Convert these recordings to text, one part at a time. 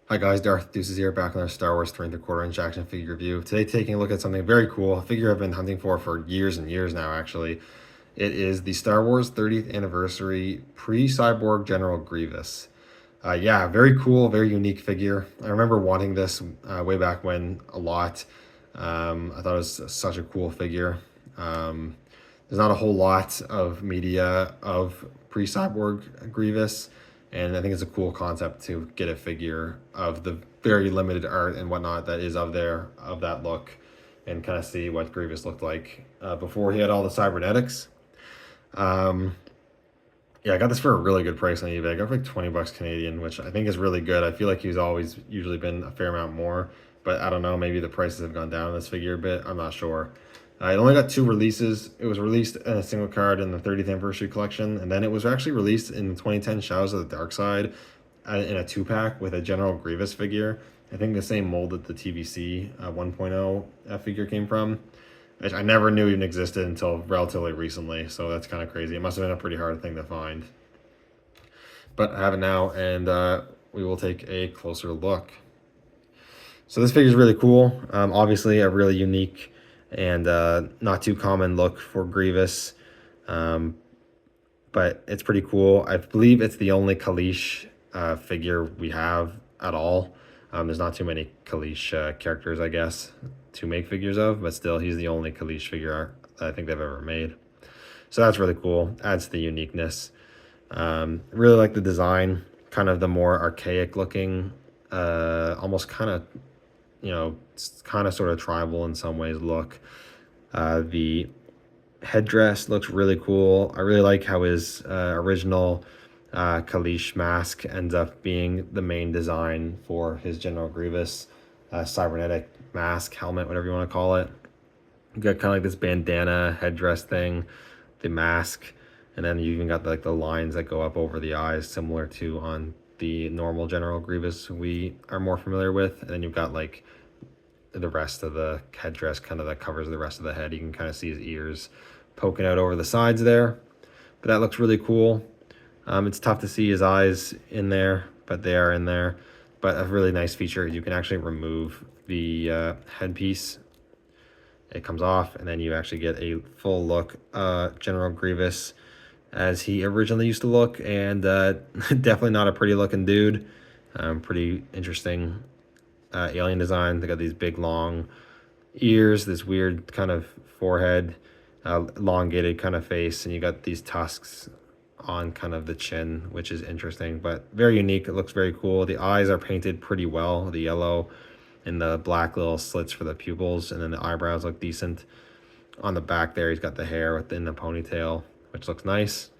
Hi guys, Darth Deuces here, back on our Star Wars 3 3/4 inch action figure review. Today taking a look at something very cool, a figure I've been hunting for years and years now actually. It is the Star Wars 30th anniversary Pre-Cyborg General Grievous. Yeah, very cool, very unique figure. I remember wanting this way back when a lot. I thought it was such a cool figure. There's not a whole lot of media of Pre-Cyborg Grievous, and I think it's a cool concept to get a figure of the very limited art and whatnot that is of that look, and kind of see what Grievous looked like before he had all the cybernetics. Um, yeah, I got this for a really good price on eBay. I got it for like 20 bucks Canadian, which I think is really good. I feel like he's always usually been a fair amount more, but I don't know, maybe the prices have gone down on this figure a bit. I'm not sure. It only got 2 releases. It was released in a single card in the 30th anniversary collection, and then it was actually released in the 2010 Shadows of the Dark Side in a 2-pack with a General Grievous figure. I think the same mold that the TVC 1.0 figure came from, which I never knew even existed until relatively recently. So that's kind of crazy. It must have been a pretty hard thing to find. But I have it now, and we will take a closer look. So this figure is really cool. Obviously, a really unique and not too common look for Grievous. But it's pretty cool. I believe it's the only Kalish figure we have at all. There's not too many Kalish characters, I guess, to make figures of, but still, he's the only Kalish figure that I think they've ever made. So that's really cool. Adds to the uniqueness. Really like the design, kind of the more archaic looking, almost kind of, kind of sort of tribal in some ways look. The headdress looks really cool. I really like how his original Kalish mask ends up being the main design for his General Grievous cybernetic mask, helmet, whatever you want to call it. You got kind of like this bandana headdress thing, the mask, and then you even got like the lines that go up over the eyes, similar to on the normal General Grievous we are more familiar with. And then you've got like the rest of the headdress kind of that covers the rest of the head. You can kind of see his ears poking out over the sides there, but that looks really cool. It's tough to see his eyes in there, but they are in there. But a really nice feature is you can actually remove the headpiece. It comes off, and then you actually get a full look General Grievous as he originally used to look, and definitely not a pretty looking dude. Pretty interesting alien design. They got these big long ears, this weird kind of forehead, elongated kind of face, and you got these tusks on kind of the chin, which is interesting, but very unique. It looks very cool. The eyes are painted pretty well, the yellow and the black little slits for the pupils, and then the eyebrows look decent. On the back there, he's got the hair within the ponytail, which looks nice.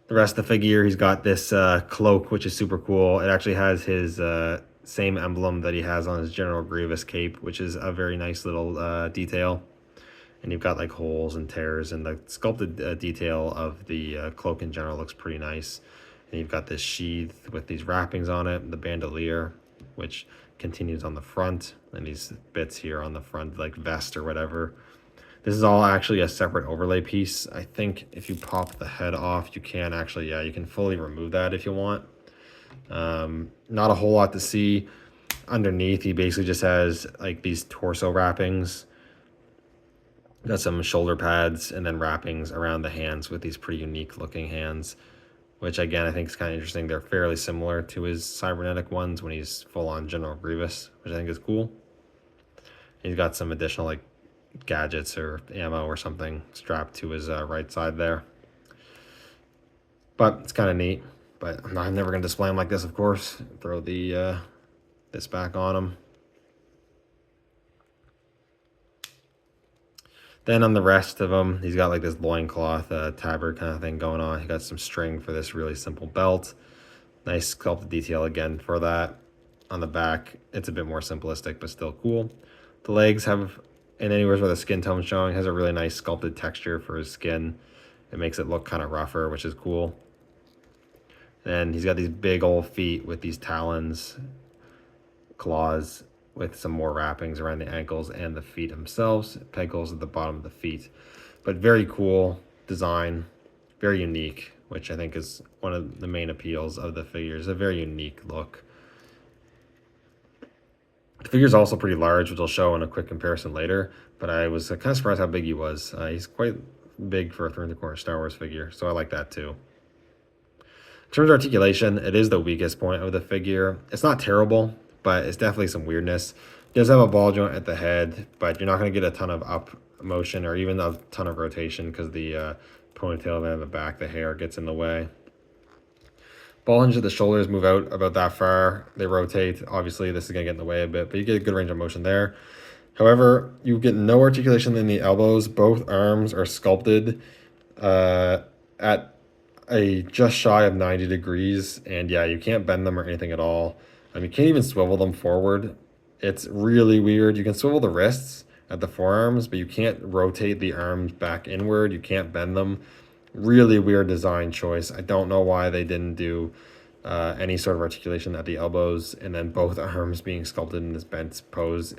The rest of the figure, he's got this cloak, which is super cool. It actually has his same emblem that he has on his General Grievous cape, which is a very nice little detail. And you've got like holes and tears, and the sculpted detail of the cloak in general looks pretty nice. And you've got this sheath with these wrappings on it, the bandolier, which continues on the front, and these bits here on the front, like vest or whatever. This is all actually a separate overlay piece. I think if you pop the head off, you can actually, yeah, you can fully remove that if you want. Not a whole lot to see. Underneath, he basically just has like these torso wrappings. Got some shoulder pads and then wrappings around the hands with these pretty unique looking hands, which again, I think is kind of interesting. They're fairly similar to his cybernetic ones when he's full on General Grievous, which I think is cool. He's got some additional like gadgets or ammo or something strapped to his right side there. But it's kind of neat. But I'm never going to display him like this, of course. Throw the this back on him. Then on the rest of him, he's got like this loincloth tabard kind of thing going on. He got some string for this really simple belt. Nice sculpted detail again for that. On the back, it's a bit more simplistic, but still cool. The legs have, and anywhere where the skin tone's showing, has a really nice sculpted texture for his skin. It makes it look kind of rougher, which is cool. And he's got these big old feet with these talons, claws, with some more wrappings around the ankles and the feet themselves. Peg holes at the bottom of the feet. But very cool design, very unique. which I think is one of the main appeals of the figure. It's a very unique look. The figure's also pretty large, which I'll show in a quick comparison later, but I was kind of surprised how big he was. He's quite big for a 3¼ Star Wars figure, so I like that too. In terms of articulation, it is the weakest point of the figure. It's not terrible, but it's definitely some weirdness. It does have a ball joint at the head, but you're not going to get a ton of up motion or even a ton of rotation because the ponytail in the back, the hair gets in the way. Ball hinge at the shoulders move out about that far. They rotate. Obviously, this is going to get in the way a bit, but you get a good range of motion there. However, you get no articulation in the elbows. Both arms are sculpted at a just shy of 90 degrees. And yeah, you can't bend them or anything at all. You can't even swivel them forward. It's really weird. You can swivel the wrists at the forearms, but you can't rotate the arms back inward. You can't bend them. Really weird design choice. I don't know why they didn't do any sort of articulation at the elbows, and then both arms being sculpted in this bent pose.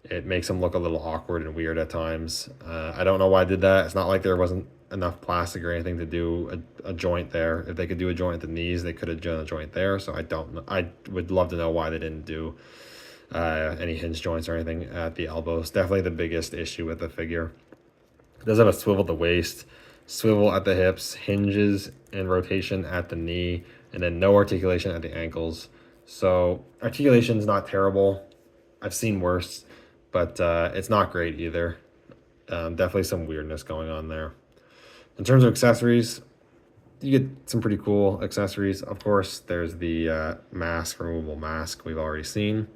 It makes them look a little awkward and weird at times. I don't know why I did that. It's not like there wasn't enough plastic or anything to do a joint there. If they could do a joint at the knees, they could have done a joint there. So I don't know. I would love to know why they didn't do any hinge joints or anything at the elbows. Definitely the biggest issue with the figure. It does have a swivel at the waist, swivel at the hips, hinges and rotation at the knee, and then no articulation at the ankles. So articulation is not terrible. I've seen worse, but it's not great either. Definitely some weirdness going on there. In terms of accessories, you get some pretty cool accessories. Of course, there's the mask, removable mask we've already seen.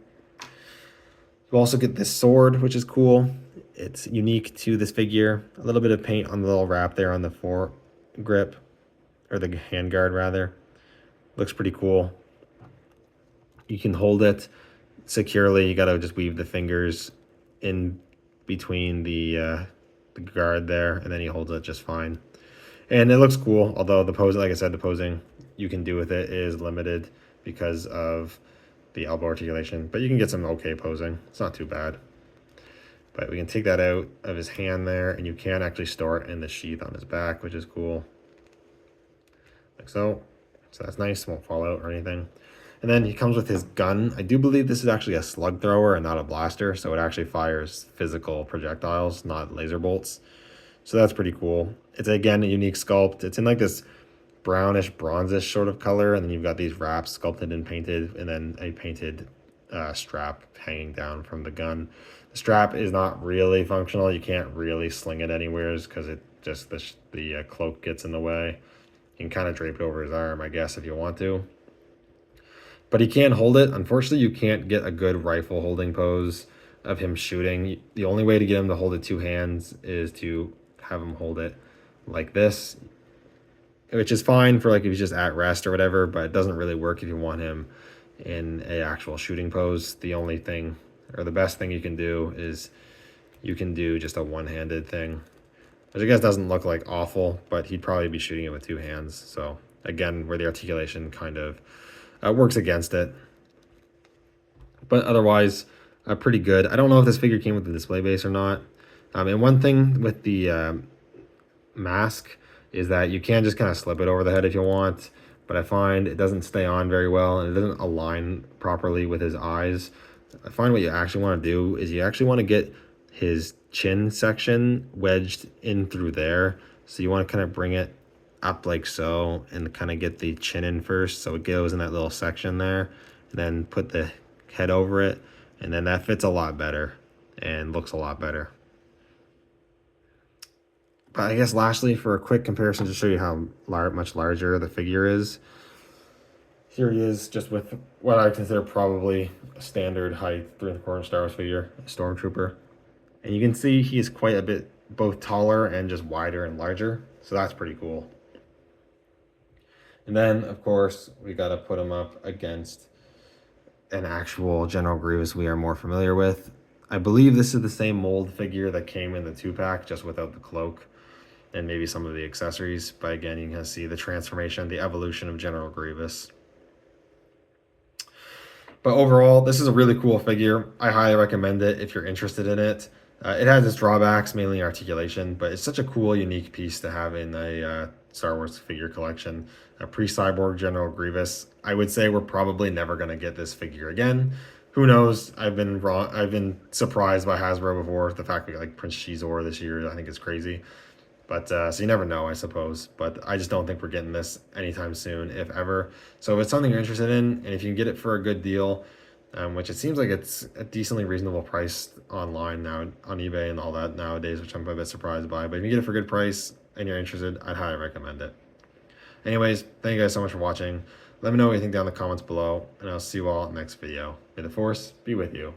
You also get this sword, which is cool. It's unique to this figure. A little bit of paint on the little wrap there on the foregrip, or the handguard rather. Looks pretty cool. You can hold it securely. You gotta just weave the fingers in between the guard there, and then he holds it just fine. And it looks cool, although the pose, like I said, the posing you can do with it is limited because of the elbow articulation, but you can get some okay posing. It's not too bad. But we can take that out of his hand there, and you can actually store it in the sheath on his back, which is cool. Like so. So that's nice, won't fall out or anything. And then he comes with his gun. I do believe this is actually a slug thrower and not a blaster, so it actually fires physical projectiles, not laser bolts. So that's pretty cool. It's, again, a unique sculpt. It's in like this brownish, bronzish sort of color, and then you've got these wraps sculpted and painted, and then a painted strap hanging down from the gun. The strap is not really functional. You can't really sling it anywhere because it just the cloak gets in the way. You can kind of drape it over his arm, I guess, if you want to. But he can hold it. Unfortunately, you can't get a good rifle holding pose of him shooting. The only way to get him to hold it two hands is to have him hold it like this, which is fine for like if he's just at rest or whatever, but it doesn't really work if you want him in a actual shooting pose. The only thing, or the best thing you can do is you can do just a one-handed thing, which I guess doesn't look like awful, but he'd probably be shooting it with two hands. So again, where the articulation kind of works against it. But otherwise, pretty good. I don't know if this figure came with the display base or not. And one thing with the mask is that you can just kind of slip it over the head if you want, but I find it doesn't stay on very well, and it doesn't align properly with his eyes. I find what you actually want to do is you actually want to get his chin section wedged in through there. So you want to kind of bring it up like so and kind of get the chin in first so it goes in that little section there, and then put the head over it, and then that fits a lot better and looks a lot better. But I guess lastly, for a quick comparison to show you how much larger the figure is, here he is just with what I consider probably a standard height 3¼ Star Wars figure, a Stormtrooper. And you can see he's quite a bit both taller and just wider and larger, so that's pretty cool. And then, of course, we got to put him up against an actual General Grievous we are more familiar with. I believe this is the same mold figure that came in the 2-pack, just without the cloak and maybe some of the accessories. But again, you can see the transformation, the evolution of General Grievous. But overall, this is a really cool figure. I highly recommend it if you're interested in it. It has its drawbacks, mainly articulation, but it's such a cool, unique piece to have in a Star Wars figure collection. A Pre-Cyborg General Grievous. I would say we're probably never going to get this figure again. Who knows? I've been wrong. I've been surprised by Hasbro before. The fact we got like Prince Shizor this year, I think is crazy. But so you never know, I suppose. But I just don't think we're getting this anytime soon, if ever. So if it's something you're interested in, and if you can get it for a good deal, which it seems like it's a decently reasonable price online now on eBay and all that nowadays, which I'm a bit surprised by. But if you get it for a good price and you're interested, I'd highly recommend it. Anyways, thank you guys so much for watching. Let me know what you think down in the comments below, and I'll see you all next video. May the Force be with you.